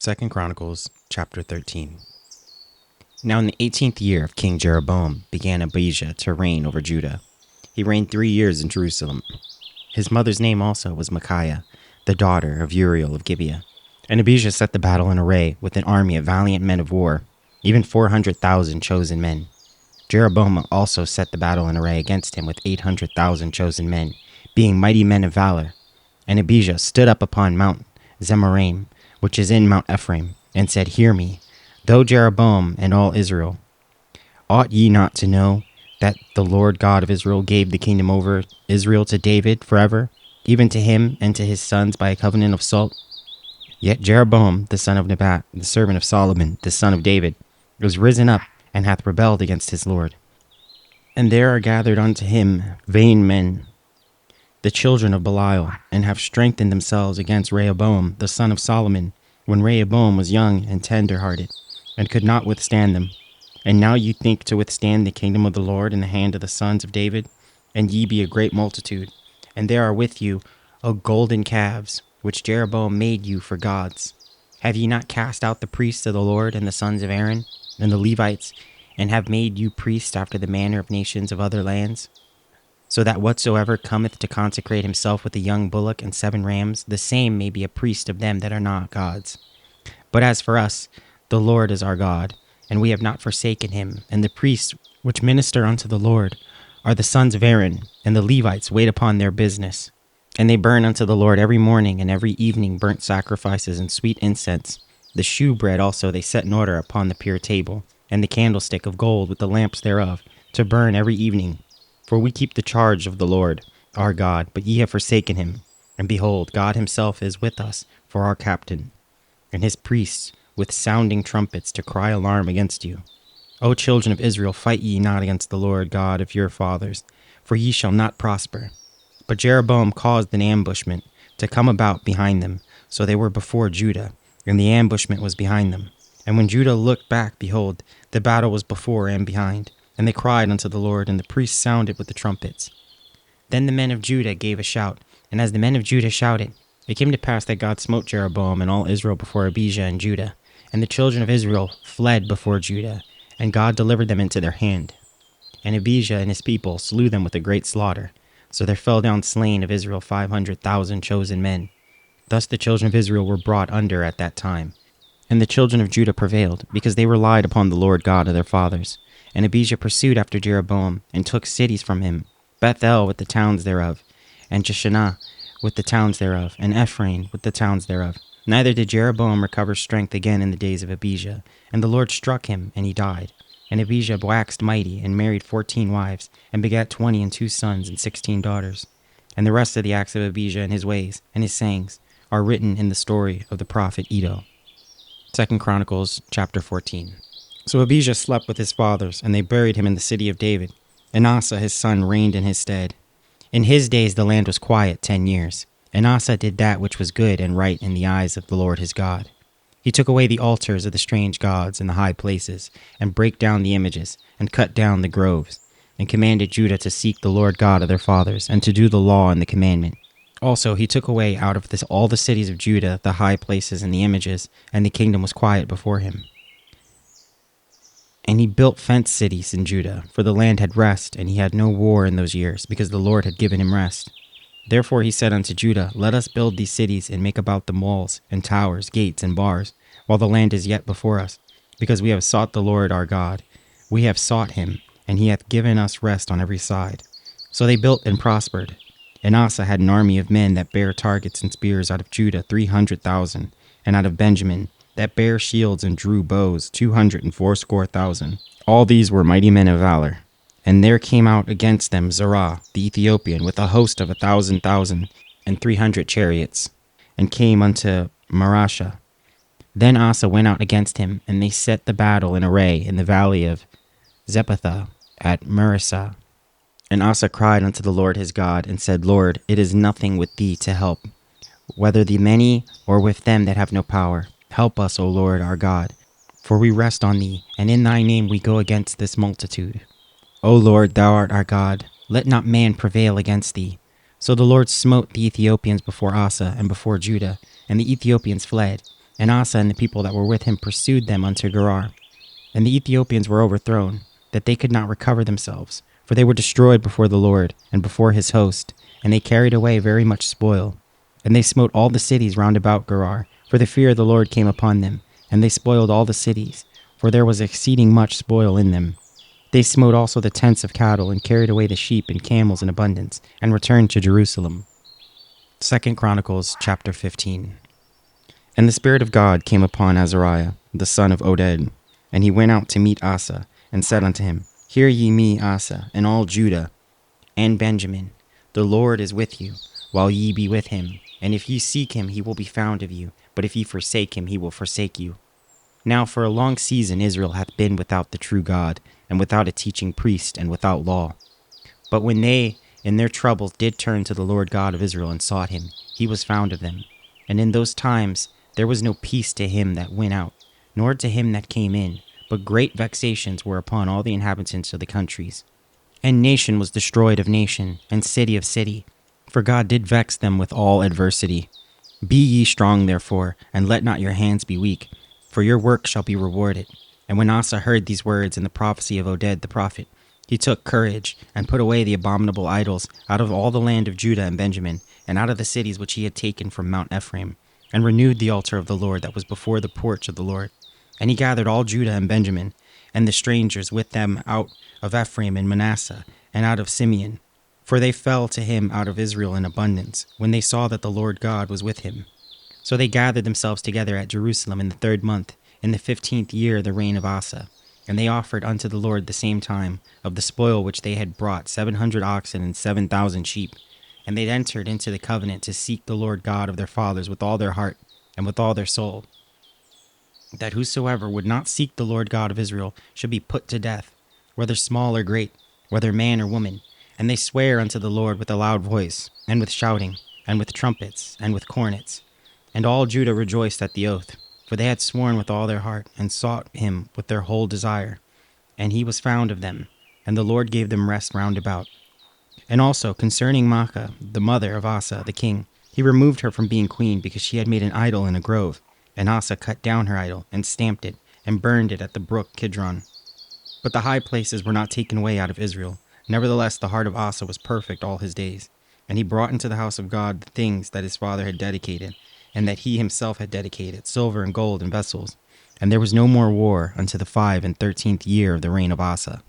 2 Chronicles chapter 13. Now in the 18th year of King Jeroboam began Abijah to reign over Judah. He reigned 3 years in Jerusalem. His mother's name also was Micaiah, the daughter of Uriel of Gibeah. And Abijah set the battle in array with an army of valiant men of war, even 400,000 chosen men. Jeroboam also set the battle in array against him with 800,000 chosen men, being mighty men of valor. And Abijah stood up upon Mount Zemaraim, which is in Mount Ephraim, and said, Hear me, though Jeroboam and all Israel. Ought ye not to know that the Lord God of Israel gave the kingdom over Israel to David forever, even to him and to his sons by a covenant of salt? Yet Jeroboam, the son of Nebat, the servant of Solomon, the son of David, was risen up and hath rebelled against his Lord. And there are gathered unto him vain men, the children of Belial, and have strengthened themselves against Rehoboam, the son of Solomon, when Rehoboam was young and tender-hearted, and could not withstand them. And now ye think to withstand the kingdom of the Lord in the hand of the sons of David? And ye be a great multitude, and there are with you golden calves, which Jeroboam made you for gods. Have ye not cast out the priests of the Lord and the sons of Aaron, and the Levites, and have made you priests after the manner of nations of other lands? So that whatsoever cometh to consecrate himself with a young bullock and 7 rams, the same may be a priest of them that are not gods. But as for us, the Lord is our God, and we have not forsaken him. And the priests which minister unto the Lord are the sons of Aaron, and the Levites wait upon their business. And they burn unto the Lord every morning and every evening burnt sacrifices and sweet incense. The shewbread also they set in order upon the pure table, and the candlestick of gold with the lamps thereof, to burn every evening. For we keep the charge of the Lord our God, but ye have forsaken him. And behold, God himself is with us for our captain, and his priests with sounding trumpets to cry alarm against you. O children of Israel, fight ye not against the Lord God of your fathers, for ye shall not prosper. But Jeroboam caused an ambushment to come about behind them, so they were before Judah, and the ambushment was behind them. And when Judah looked back, behold, the battle was before and behind. And they cried unto the Lord, and the priests sounded with the trumpets. Then the men of Judah gave a shout, and as the men of Judah shouted, it came to pass that God smote Jeroboam and all Israel before Abijah and Judah. And the children of Israel fled before Judah, and God delivered them into their hand. And Abijah and his people slew them with a great slaughter. So there fell down slain of Israel 500,000 chosen men. Thus the children of Israel were brought under at that time. And the children of Judah prevailed, because they relied upon the Lord God of their fathers. And Abijah pursued after Jeroboam, and took cities from him, Bethel with the towns thereof, and Jeshanah with the towns thereof, and Ephraim with the towns thereof. Neither did Jeroboam recover strength again in the days of Abijah. And the Lord struck him, and he died. And Abijah waxed mighty, and married 14 wives, and begat 22 sons and 16 daughters. And the rest of the acts of Abijah and his ways, and his sayings, are written in the story of the prophet Iddo. 2 Chronicles chapter 14. So Abijah slept with his fathers, and they buried him in the city of David. And Asa his son reigned in his stead. In his days the land was quiet 10 years. And Asa did that which was good and right in the eyes of the Lord his God. He took away the altars of the strange gods in the high places, and brake down the images, and cut down the groves, and commanded Judah to seek the Lord God of their fathers, and to do the law and the commandment. Also he took away out of all the cities of Judah the high places and the images, and the kingdom was quiet before him. And he built fenced cities in Judah, for the land had rest, and he had no war in those years, because the Lord had given him rest. Therefore he said unto Judah, Let us build these cities, and make about them walls, and towers, gates, and bars, while the land is yet before us, because we have sought the Lord our God. We have sought him, and he hath given us rest on every side. So they built and prospered. And Asa had an army of men that bare targets and spears out of Judah 300,000, and out of Benjamin that bare shields and drew bows 280,000. All these were mighty men of valor. And there came out against them Zerah the Ethiopian with a host of 1,000,000 and 300 chariots, and came unto Marashah. Then Asa went out against him, and they set the battle in array in the valley of Zephathah at Marissah. And Asa cried unto the Lord his God, and said, Lord, it is nothing with thee to help, whether the many or with them that have no power. Help us, O Lord our God, for we rest on thee, and in thy name we go against this multitude. O Lord, thou art our God, let not man prevail against thee. So the Lord smote the Ethiopians before Asa and before Judah, and the Ethiopians fled. And Asa and the people that were with him pursued them unto Gerar. And the Ethiopians were overthrown, that they could not recover themselves, for they were destroyed before the Lord and before his host, and they carried away very much spoil. And they smote all the cities round about Gerar, for the fear of the Lord came upon them, and they spoiled all the cities, for there was exceeding much spoil in them. They smote also the tents of cattle, and carried away the sheep and camels in abundance, and returned to Jerusalem. 2 Chronicles chapter 15. And the Spirit of God came upon Azariah, the son of Oded, and he went out to meet Asa, and said unto him, Hear ye me, Asa, and all Judah, and Benjamin. The Lord is with you, while ye be with him. And if ye seek him, he will be found of you. But if ye forsake him, he will forsake you. Now for a long season Israel hath been without the true God, and without a teaching priest, and without law. But when they in their troubles did turn to the Lord God of Israel and sought him, he was found of them. And in those times there was no peace to him that went out, nor to him that came in, but great vexations were upon all the inhabitants of the countries. And nation was destroyed of nation, and city of city, for God did vex them with all adversity. Be ye strong therefore, and let not your hands be weak, for your work shall be rewarded. And when Asa heard these words and the prophecy of Oded the prophet, he took courage, and put away the abominable idols out of all the land of Judah and Benjamin, and out of the cities which he had taken from Mount Ephraim, and renewed the altar of the Lord that was before the porch of the Lord. And he gathered all Judah and Benjamin, and the strangers with them out of Ephraim and Manasseh, and out of Simeon. For they fell to him out of Israel in abundance, when they saw that the Lord God was with him. So they gathered themselves together at Jerusalem in the 3rd month, in the 15th year of the reign of Asa. And they offered unto the Lord the same time of the spoil which they had brought 700 oxen and 7,000 sheep. And they entered into the covenant to seek the Lord God of their fathers with all their heart and with all their soul, that whosoever would not seek the Lord God of Israel should be put to death, whether small or great, whether man or woman. And they sware unto the Lord with a loud voice, and with shouting, and with trumpets, and with cornets. And all Judah rejoiced at the oath, for they had sworn with all their heart, and sought him with their whole desire. And he was found of them, and the Lord gave them rest round about. And also concerning Maachah, the mother of Asa the king, he removed her from being queen, because she had made an idol in a grove. And Asa cut down her idol, and stamped it, and burned it at the brook Kidron. But the high places were not taken away out of Israel. Nevertheless, the heart of Asa was perfect all his days. And he brought into the house of God the things that his father had dedicated, and that he himself had dedicated, silver and gold and vessels. And there was no more war unto the 5 and 13th year of the reign of Asa.